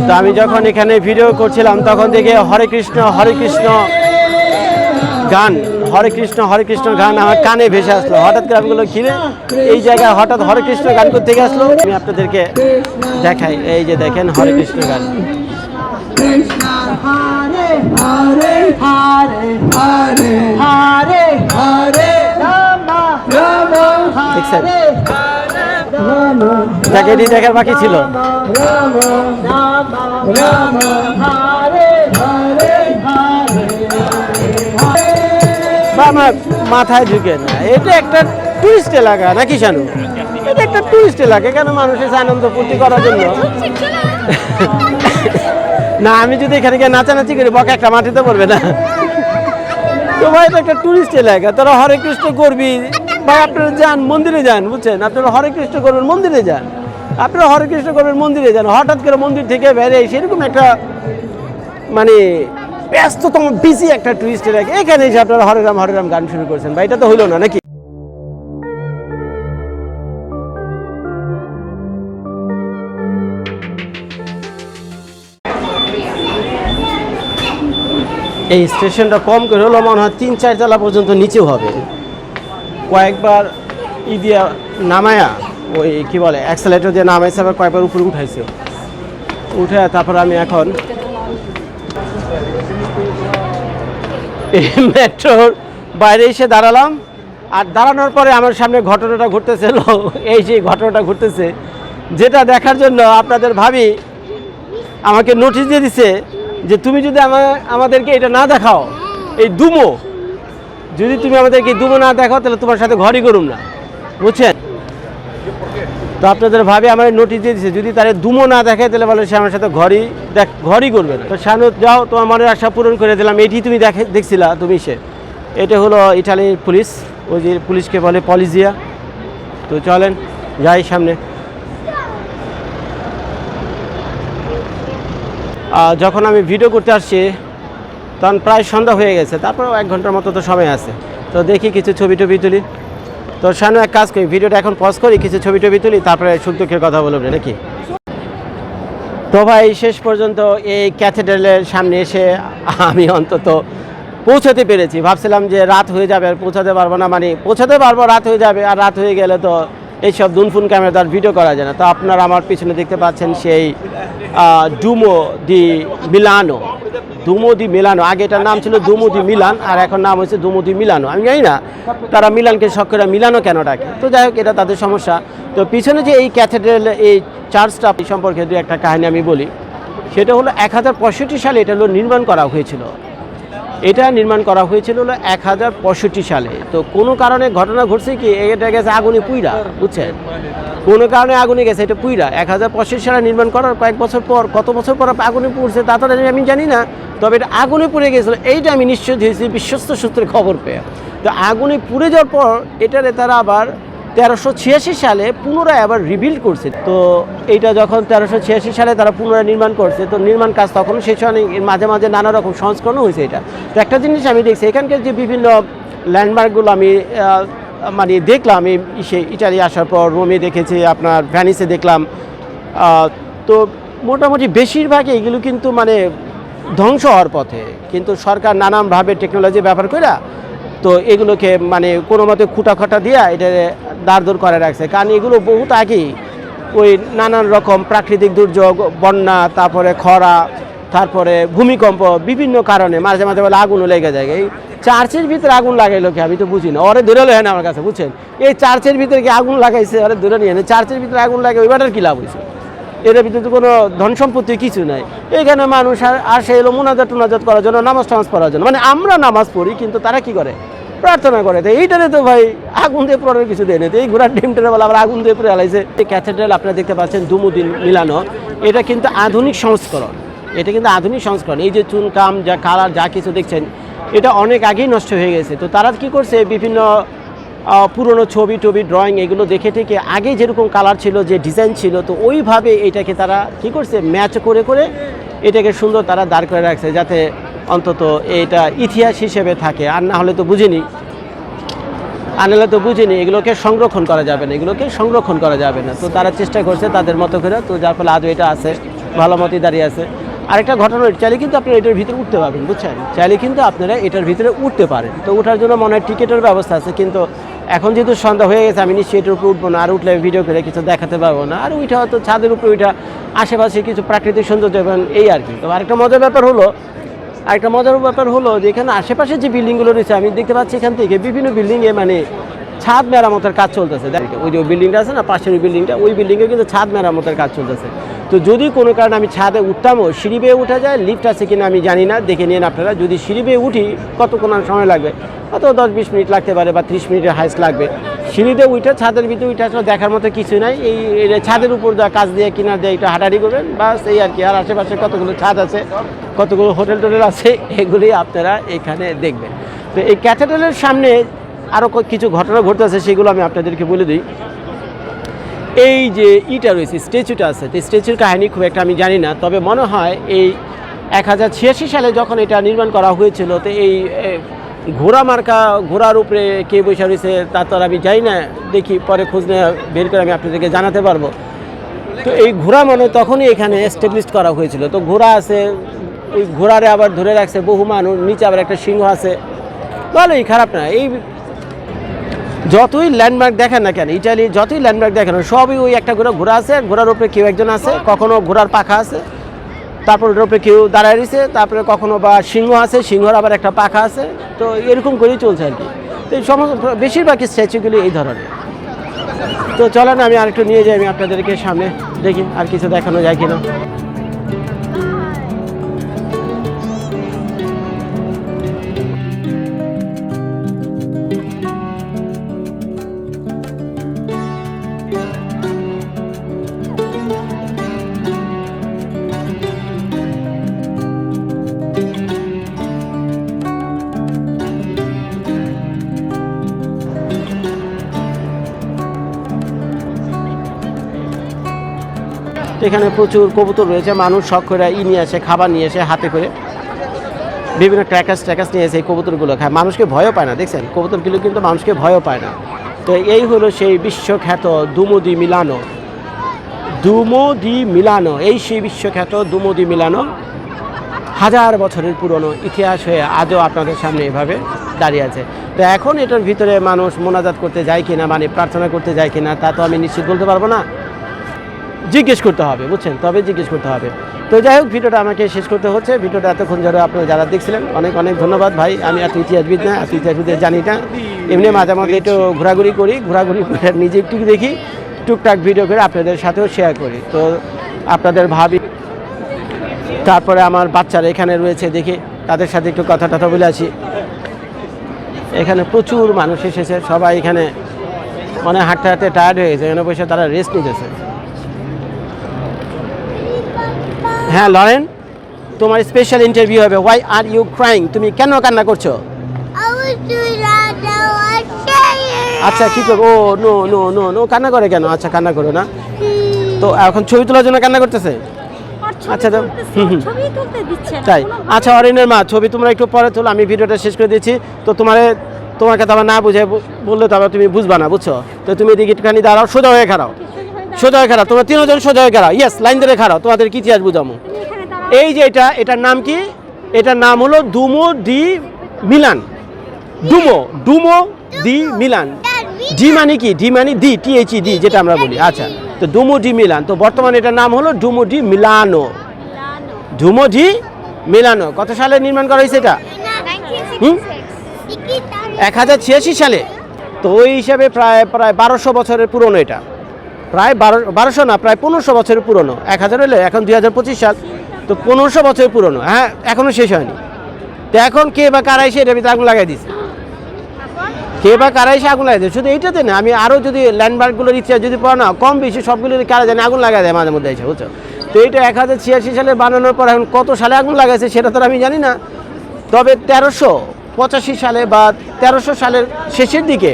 তো আমি যখন এখানে ভিডিও করছিলাম তখন থেকে হরে কৃষ্ণ গান, হরে কৃষ্ণ গান আমার কানে ভেসে আসলো। হঠাৎ করে আমগুলো ঘিরে এই জায়গায় হঠাৎ হরে কৃষ্ণ গান করতে গিয়ে আসলো। আমি আপনাদেরকে দেখাই, এই যে দেখেন হরে কৃষ্ণ গান। দেখছেন, যাকে এটি দেখার বাকি ছিল। আমার মাথায় ঢুকে না, এটা একটা টুরিস্ট এলাকা নাকি শানু? এটা একটা টুরিস্ট এলাকা, কেন মানুষ এসে আনন্দ ফুর্তি করার জন্য না। আমি যদি এখানে গিয়ে নাচানাচি করি বকে একটা মাটিতে পড়বে না তো ভাই এটা একটা টুরিস্ট এলাকা, তোরা হরে কৃষ্ণ করবি ভাই, আপনারা যান মন্দিরে যান, বুঝছেন? আপনারা হরে কৃষ্ণ করবেন মন্দিরে যান, আপনারা হরে কৃষ্ণ করবেন মন্দিরে যান। হঠাৎ করে মন্দির থেকে বেরিয়ে সেরকম একটা মানে ব্যস্ততম বিজি একটা টুরিস্ট এলাকা, এখানে এসে আপনারা হরে রাম গান শুরু করছেন ভাই, এটা তো হইলো না নাকি? এই স্টেশনটা কম করে হলো মনে হয় ৩-৪ তলা পর্যন্ত নিচেও হবে। কয়েকবার দিয়া নামায়া ওই কি বলে অ্যাক্সেলেটর দিয়ে নামাইছে, আবার কয়েকবার উপরে উঠাইছে, উঠে তারপর আমি এখন মেট্রোর বাইরে এসে দাঁড়ালাম। আর দাঁড়ানোর পরে আমার সামনে ঘটনাটা ঘটতেছিল, এই যে ঘটনাটা ঘটতেছে, যেটা দেখার জন্য আপনাদের ভাবি আমাকে নোটিশ দিয়ে দিছে যে তুমি যদি আমাদেরকে এটা না দেখাও, এই দুমো যদি তুমি আমাদেরকে দুমো না দেখাও তাহলে তোমার সাথে ঘরই করুম না, বুঝছেন? তো আপনাদের ভাবে আমার নোটিশ দিয়ে দিচ্ছে যদি তারা দুমো না দেখে তাহলে বলে সে আমার সাথে ঘরই করবে না। তো শানু যাও, তোমার মনের আশা পূরণ করে দিলাম। এটি তুমি দেখছিলা তুমি, সে এটা হলো ইটালির পুলিশ, ওই যে পুলিশকে বলে পলিজিয়া। তো চলেন যাই সামনে। যখন আমি ভিডিও করতে আসছি তখন প্রায় সন্ধ্যা হয়ে গেছে, তারপরেও 1 ঘন্টার মতো তো সময় আছে। তো দেখি কিছু ছবি টবি তুলি। তো শানু এক কাজ করি, ভিডিওটা এখন পজ করি, কিছু ছবি টবি তুলি, তারপরে সুখ দুঃখের কথা বলবো নাকি? তো ভাই শেষ পর্যন্ত এই ক্যাথেড্রালের সামনে এসে আমি অন্তত পৌঁছাতে পেরেছি। ভাবছিলাম যে রাত হয়ে যাবে আর পৌঁছাতে পারবো না, মানে পৌঁছাতে পারবো, রাত হয়ে যাবে, আর রাত হয়ে গেলে তো এইসব দুনফুন ক্যামেরা তার ভিডিও করা যায় না। তো আপনারা আমার পিছনে দেখতে পাচ্ছেন সেই ডুমো দি মিলানো। আগে এটার নাম ছিল ডুমো দি মিলান, আর এখন নাম হয়েছে ডুমো দি মিলানো। আমি জানি না তারা মিলানকে শখ করে মিলানো কেন ডাকে, তো যাই হোক এটা তাদের সমস্যা। তো পিছনে যে এই ক্যাথেড্রাল, এই চার্চটা সম্পর্কে দু একটা কাহিনী আমি বলি। সেটা হলো 1065 সালে এটা হলো নির্মাণ করা হয়েছিল। এটা নির্মাণ করা হয়েছিল হলো 1065 সালে। তো কোনো কারণে ঘটনা ঘটছে কি, এটা গেছে আগুনে পুইরা, বুঝছেন? কোনো কারণে আগুনে গেছে এটা পুইরা। 1065 সালে নির্মাণ করার কয়েক বছর পর, কত বছর পর আগুনে পুড়ছে তা তো আমি জানি না, তবে এটা আগুনে পুড়ে গেছিলো এইটা আমি নিশ্চয় দিয়েছি বিশ্বস্ত সূত্রে খবর পেয়ে। তো আগুনে পুড়ে যাওয়ার পর এটারে তারা আবার 1386 সালে পুনরায় আবার রিবিল্ড করছে। তো এইটা যখন 1386 সালে তারা পুনরায় নির্মাণ করছে, তো নির্মাণ কাজ তখনও শেষ হয়নি, এর মাঝে মাঝে নানা রকম সংস্করণও হয়েছে এটা। তো একটা জিনিস আমি দেখছি, এখানকার যে বিভিন্ন ল্যান্ডমার্কগুলো আমি মানে দেখলাম, ইটালি আসার পর রোমে দেখেছি, আপনার ভ্যানিসে দেখলাম, তো মোটামুটি বেশিরভাগই এগুলো কিন্তু মানে ধ্বংস হওয়ার পথে, কিন্তু সরকার নানানভাবে টেকনোলজি ব্যবহার করে তো এগুলোকে মানে কোনো মতে খুঁটা দিয়ে এটা দাঁড় করে রাখছে। কারণ এগুলো বহুত আগেই ওই নানান রকম প্রাকৃতিক দুর্যোগ, বন্যা, তারপরে খরা, তারপরে ভূমিকম্প, বিভিন্ন কারণে মাঝে মাঝে বলে আগুনও লেগে যায়। এই চার্চের ভিতরে আগুন লাগাইলো কি আমি তো বুঝি না, ওরে ধরে লেন আমার কাছে, বুঝছেন? এই চার্চের ভিতরে কি আগুন লাগাইছে, ওরে ধরে নিয়ে চার্চের ভিতরে আগুন লাগাই, ওইবারের কী লাভ হয়েছে? এর ভিতরে তো কোনো ধন সম্পত্তি কিছু নাই। এখানে মানুষ আসে এলো মুনাজাত করার জন্য, নামাজ পড়ার জন্য। মানে আমরা নামাজ পড়ি, কিন্তু তারা কি করে? প্রার্থনা করে। তো এইটারে তো ভাই আগুন দিয়ে পড়ার কিছু দেয় না। তো এই ঘোড়ার ডিমটারে বলে আবার আগুন দিয়ে পড়ে আলাইছে। এই ক্যাথেড্রাল আপনারা দেখতে পাচ্ছেন ডুমো দি মিলানো, এটা কিন্তু আধুনিক সংস্করণ। এই যে চুনকাম, যা কালার, যা কিছু দেখছেন, এটা অনেক আগেই নষ্ট হয়ে গেছে। তো তারা কি করছে, বিভিন্ন পুরনো ছবি ড্রয়িং এগুলো দেখে থেকে আগে যেরকম কালার ছিল, যে ডিজাইন ছিল, তো ওইভাবে এটাকে তারা কি করছে, ম্যাচ করে এটাকে সুন্দর তারা দাঁড় করে রাখছে, যাতে অন্তত এটা ইতিহাস হিসেবে থাকে। আর না হলে তো বুঝিনি, এগুলোকে সংরক্ষণ করা যাবে না, তো তারা চেষ্টা করছে তাদের মতো করে, তো যার ফলে আজও এটা আছে। ভালো মতোই দাঁড়িয়ে আছে। আরেকটা ঘটনা, চাইলে কিন্তু আপনারা এটার ভিতরে উঠতে পারবেন, বুঝছেন, চাইলে কিন্তু আপনারা এটার ভিতরে উঠতে পারেন। তো ওঠার জন্য মনে হয় টিকিটের ব্যবস্থা আছে, কিন্তু এখন যেহেতু সন্ধ্যা হয়ে গেছে আমি নিশ্চয়ই এটার উপরে উঠবো না, আর উঠলে ভিডিও করে কিছু দেখাতে পারবো না। আর ওইটা হয়তো ছাদের উপরে ওইটা আশেপাশে কিছু প্রাকৃতিক সৌন্দর্য দেবেন এই আর কি। তো আরেকটা মজার ব্যাপার হলো যে এখানে আশেপাশে যে বিল্ডিংগুলো রয়েছে আমি দেখতে পাচ্ছি এখান থেকে বিভিন্ন বিল্ডিংয়ে মানে ছাদ মেরামতের কাজ চলতেছে। দেখেন ওই যে বিল্ডিংটা আছে না, পাশের বিল্ডিংটা, ওই বিল্ডিংয়ে কিন্তু ছাদ মেরামতের কাজ চলতেছে। তো যদি কোনো কারণে আমি ছাদে উঠতামও, সিঁড়ি বেয়ে উঠা যায়, লিফট আছে কিনা আমি জানি না, দেখে নিন আপনারা। যদি সিঁড়ি বেয়ে উঠি কতক্ষণ সময় লাগবে, হয়তো 10-20 মিনিট লাগতে পারে বা 30 মিনিটের হাইস্ট লাগবে। সিঁড়িতে উঠে ছাদের ভিতরে উঠে আসলে দেখার মতো কিছু নাই, এই ছাদের উপর দেওয়া কাজ দিয়ে কিনার দিয়ে একটু হাঁটাহাঁটি করবেন, বাস এই আর কি। আর আশেপাশে কতগুলো ছাদ আছে, কতগুলো হোটেল টোটেল আছে, এগুলি আপনারা এখানে দেখবেন। তো এই ক্যাথেড্রালের সামনে আরও কিছু ঘটনা ঘটতেছে, সেগুলো আমি আপনাদেরকে বলে দিই। এই যে ইটা রয়েছে, স্ট্যাচুটা আছে, তো স্ট্যাচুর কাহিনী খুব একটা আমি জানি না, তবে মনে হয় এই 1086 সালে যখন এটা নির্মাণ করা হয়েছিল, তো এই ঘোড়া মার্কা ঘোড়ার উপরে কে বসে রয়েছে তা তো আর আমি জানি না, দেখি পরে খোঁজ নিয়ে বের করে আমি আপনাদেরকে জানাতে পারবো। তো এই ঘোড়া মানে তখনই এখানে এস্টাবলিশ করা হয়েছিল। তো ঘোড়া আছে, ওই ঘোড়ারে আবার ধরে রাখছে বহু মানুষ, নিচে আবার একটা সিংহ আছে, ভালোই, খারাপ না। এই যতই ল্যান্ডমার্ক দেখেন না কেন, ইটালি যতই ল্যান্ডমার্ক দেখেন সবই ওই একটা ঘোড়া আছে, ঘোড়ার উপরে কেউ একজন আছে, কখনো ঘোড়ার পাখা আছে, তারপর ওটার উপরে কেউ দাঁড়ায় রয়েছে, তারপরে কখনো বা সিংহ আছে, সিংহর আবার একটা পাখা আছে। তো এরকম করেই চলছে আর কি। তো এই সমস্ত বেশিরভাগই স্ট্যাচুগুলি এই ধরনের। তো চলেন আমি আরেকটু নিয়ে যাই, আমি আপনাদেরকে সামনে দেখি আর কিছু দেখানো যায় কিনা। এখানে প্রচুর কবুতর রয়েছে, মানুষ শখ করে নিয়ে আসে, খাবার নিয়ে আসে হাতে করে, বিভিন্ন ট্র্যাকাস নিয়ে এসে এই কবুতরগুলো খায়, মানুষকে ভয়ও পায় না। দেখছেন কবুতরগুলো কিন্তু মানুষকে ভয়ও পায় না। তো এই হলো সেই বিশ্বখ্যাত দুমো দি মিলানো, এই সেই বিশ্বখ্যাত দুমো দি মিলানো, 1000 বছরের পুরনো ইতিহাস হয়ে আজও আপনাদের সামনে এভাবে দাঁড়িয়ে আছে। তো এখন এটার ভিতরে মানুষ মোনাজাত করতে যায় কিনা, মানে প্রার্থনা করতে যায় কিনা, তা তো আমি নিশ্চিত বলতে পারবো না, জিজ্ঞেস করতে হবে, বুঝছেন, তবে জিজ্ঞেস করতে হবে। তো যাই হোক, ভিডিওটা আমাকে শেষ করতে হচ্ছে। ভিডিওটা এতক্ষণ ধরে আপনারা যারা দেখছিলেন অনেক অনেক ধন্যবাদ ভাই। আমি এত ইতিহাসবিদ না, এত ইতিহাসবিদ জানি না, এমনি মাঝে মাঝে একটু ঘোরাঘুরি করে নিজে একটু দেখি, টুকটাক ভিডিও করে আপনাদের সাথেও শেয়ার করি। তো আপনাদের ভাবি, তারপরে আমার বাচ্চারা এখানে রয়েছে, দেখি তাদের সাথে একটু কথা টথা বলে আসি। এখানে প্রচুর মানুষ এসেছে, সবাই এখানে মানে হাঁটতে হাঁটতে টায়ার্ড হয়ে গেছে, এখানে বসে তারা রেস্ট নিতেছে। হ্যাঁ লরেন, তোমার স্পেশাল ইন্টারভিউ হবে। হোয়াই আর ইউ ক্রাইং, তুমি কেন কান্না করছো? আচ্ছা কি করবো? ও নো নো নো নো, কান্না করে কেন? আচ্ছা কান্না করো না। তো এখন ছবি তোলার জন্য কান্না করতেছে? আচ্ছা তো তাই, আচ্ছা অরিনের মা, ছবি তোমরা একটু পরে তোলো, আমি ভিডিওটা শেষ করে দিচ্ছি। তো তোমাকে তো আবার না বুঝে বললে তো আবার তুমি বুঝবা না, বুঝছো? তো তুমি এদিকে একটুখানি দাঁড়াও, সোজা হয়ে খাড়াও, তোমরা 3 জন সোজা হয়ে খাড়াও, ইয়েস, লাইন ধরে খাড়াও, তোমাদের কি ইতিহাস বুঝামো। এই যে এটার নাম কি? এটার নাম হলো দুমো দি মিলান। ডুমো দি মিলান। ডি মানে কি? ডি মানে দি, THED যেটা আমরা বলি। আচ্ছা, তো ডুমো ডি মিলান, তো বর্তমানে এটার নাম হলো ডুমো ডি মিলানো। কত সালে নির্মাণ করা হয়েছে এটা? 1086 সালে। তো ওই হিসাবে প্রায় 1200 বছরের পুরনো এটা, প্রায় 1200 না, প্রায় 1500 বছরের পুরনো। 1000 হলে এখন 2025 সাল, তো 1500 বছরের পুরনো। হ্যাঁ, এখনও শেষ হয়নি। তো এখন কে বা কারা এসে এটার ভিতরে আগুন লাগাই দিচ্ছে, শুধু এইটাতে না, আমি আরও যদি ল্যান্ডমার্কগুলোর ইতিহাস যদি পড়া না, কম বেশি সবগুলো কারা জানে আগুন লাগাই দেয় মাঝে মধ্যে এসে, বুঝছো? তো এইটা 1086 সালে বানানোর পর এখন কত সালে আগুন লাগাইছে সেটা তো আমি জানি না, তবে 1385 সালে বা 1300 সালের শেষের দিকে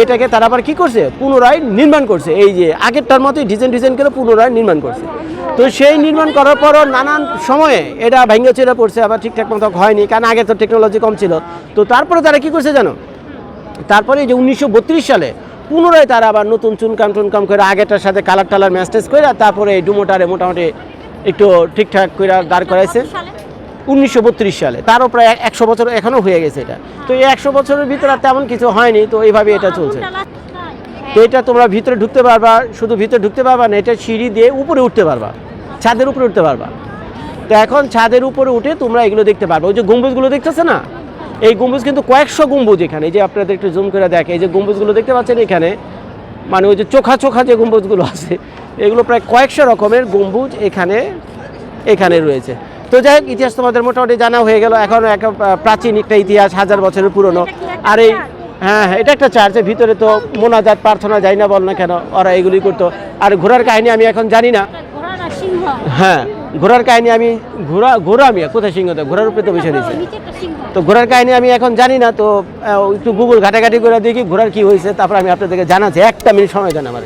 এটাকে তারা আবার কী করছে, পুনরায় নির্মাণ করছে। এই যে আগেরটার মতোই ডিজাইন করে পুনরায় নির্মাণ করছে। তো সেই নির্মাণ করার পরও নানান সময়ে এটা ভেঙে চলে পড়ছে, আবার ঠিকঠাক মতো হয়নি, কারণ আগে তো টেকনোলজি কম ছিল। তো তারপরে তারা কী করছে জানো, তারপরে যে 1932 সালে পুনরায় তারা আবার নতুন চুনকাম করে আগেরটার সাথে কালার ম্যাস্টেজ করে তারপরে এই ডুমোটারে মোটামুটি একটু ঠিকঠাক করে দাঁড় করাইছে 1932 সালে, তারও প্রায় 100 বছর এখনও হয়ে গেছে এটা। তো এই 100 বছরের ভিতরে আর তেমন কিছু হয়নি, তো এইভাবে এটা চলছে। তো এটা তোমরা ভিতরে ঢুকতে পারবা, শুধু ভিতরে ঢুকতে পারবা না, এটা সিঁড়ি দিয়ে উপরে উঠতে পারবা, ছাদের উপরে উঠতে পারবা। তো এখন ছাদের উপরে উঠে তোমরা এগুলো দেখতে পারবা। ওই যে গম্বুজগুলো দেখতেছে না, এই গম্বুজ কিন্তু কয়েকশো গম্বুজ এখানে। এই যে আপনাদের একটু জুম করে দেখে, এই যে গম্বুজগুলো দেখতে পাচ্ছেন এখানে, মানে ওই যে চোখা চোখা যে গম্বুজগুলো আছে, এগুলো প্রায় কয়েকশো রকমের গম্বুজ এখানে রয়েছে। তো যাই হোক, ইতিহাস তোমাদের মোটামুটি জানা হয়ে গেল। এখন একটা প্রাচীন একটা ইতিহাস, 1000 বছরের পুরনো। আর এই হ্যাঁ, এটা একটা চার্চের ভিতরে তো মোনাজাত প্রার্থনা যাই না বল না কেন, ওরা এগুলি করতো। আর ঘোড়ার কাহিনী আমি এখন জানি না। হ্যাঁ, ঘোড়ার কাহিনী আমি ঘোড়া আমি কোথায় সিংহ দেয়, ঘোড়ার উপরে তো বসে দিয়েছে। তো ঘোড়ার কাহিনী আমি এখন জানি না, তো একটু গুগল ঘাটাঘাটি করে দেখি ঘোড়ার কি হয়েছে, তারপর আমি আপনাদেরকে জানাচ্ছি। 1 মিনিট সময় দেন আমার।